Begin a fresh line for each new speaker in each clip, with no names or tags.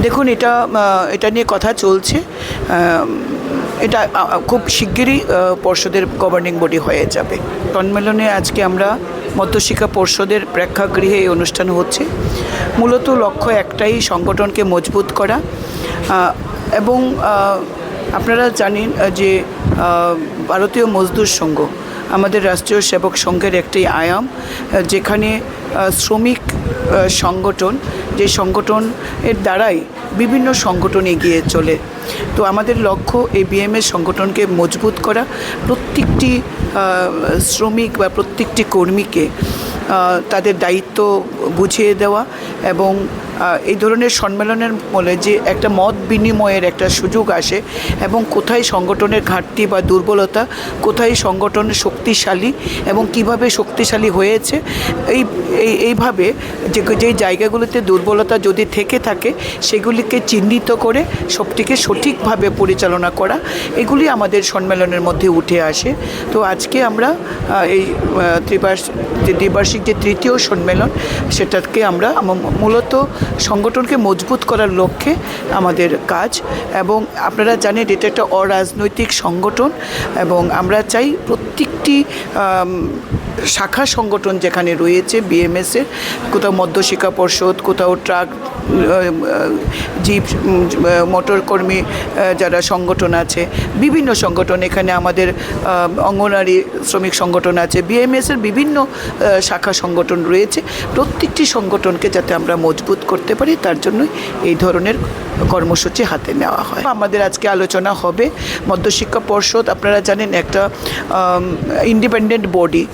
দেখুন, এটা নিয়ে কথা চলছে। এটা খুব শিগগিরই পর্ষদের গভর্নিং বডি হয়ে যাবে। সম্মেলনে আজকে আমরা মধ্যশিক্ষা পর্ষদের প্রেক্ষাগৃহে এই অনুষ্ঠান হচ্ছে। মূলত লক্ষ্য একটাই, সংগঠনকে মজবুত করা। এবং আপনারা জানেন যে ভারতীয় মজদুর সংঘ আমাদের রাষ্ট্রীয় সেবক সংঘের একটি আয়াম, যেখানে শ্রমিক সংগঠন, যে সংগঠনের দ্বারাই বিভিন্ন সংগঠন এগিয়ে চলে। তো আমাদের লক্ষ্য এই বিএমএস সংগঠনকে মজবুত করা, প্রত্যেকটি শ্রমিক বা প্রত্যেকটি কর্মীকে তাদের দায়িত্ব বুঝিয়ে দেওয়া এবং এই ধরনের সম্মেলনের ফলে যে একটা মত বিনিময়ের একটা সুযোগ আসে এবং কোথায় সংগঠনের ঘাটতি বা দুর্বলতা, কোথায় সংগঠন শক্তিশালী এবং কিভাবে শক্তিশালী হয়েছে, এইভাবে যে জায়গাগুলোতে দুর্বলতা যদি থেকে থাকে সেগুলিকে চিহ্নিত করে সবটিকে সঠিকভাবে পরিচালনা করা, এগুলি আমাদের সম্মেলনের মধ্যে উঠে আসে। তো আজকে আমরা এই দ্বিবার্ষিক যে তৃতীয় সম্মেলন, সেটাকে আমরা মূলত সংগঠনকে মজবুত করার লক্ষ্যে আমাদের কাজ। এবং আপনারা জানেন এটা একটা অরাজনৈতিক সংগঠন এবং আমরা চাই প্রত্যেকটি শাখা সংগঠন যেখানে রয়েছে বিএমএসের, কোথাও মধ্যশিক্ষা পর্ষদ, কোথাও ট্রাক, জিপ, মোটর কর্মী যারা সংগঠন আছে, বিভিন্ন সংগঠন, এখানে আমাদের অঙ্গনারী শ্রমিক সংগঠন আছে, বিএমএসের বিভিন্ন শাখা সংগঠন রয়েছে। প্রত্যেকটি সংগঠনকে যাতে আমরা মজবুত করতে পারি, তার জন্যই এই ধরনের কর্মসূচি হাতে নেওয়া হয়। আমাদের আজকে আলোচনা হবে। মধ্যশিক্ষা পর্ষদ আপনারা জানেন একটা ইন্ডিপেন্ডেন্ট বডি,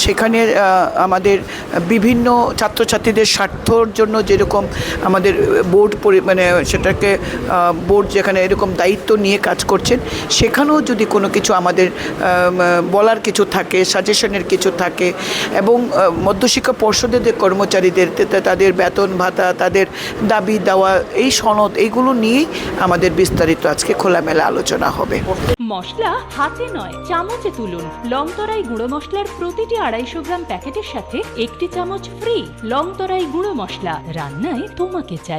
সেখানে আমাদের বিভিন্ন ছাত্রছাত্রীদের স্বার্থর জন্য যেরকম আমাদের বোর্ড সেটাকে বোর্ড যেখানে এরকম দায়িত্ব নিয়ে কাজ করছেন, সেখানেও যদি কোনো কিছু আমাদের বলার কিছু থাকে, সাজেশনের কিছু থাকে, এবং মধ্যশিক্ষা পর্ষদের যে কর্মচারীদের তাদের বেতন ভাতা, তাদের দাবি দেওয়া, এই সনদ, এইগুলো নিয়েই আমাদের বিস্তারিত আজকে খোলামেলা আলোচনা হবে।
মশলা হাতে নয় চামচে তুলুন। লংতরাই গুঁড়ো মশলার প্রতিটি 250 গ্রাম প্যাকেটের সাথে 1টি চামচ ফ্রি। লংতরাই গুঁড়ো মশলা, রান্নায় তোমাকে চাই।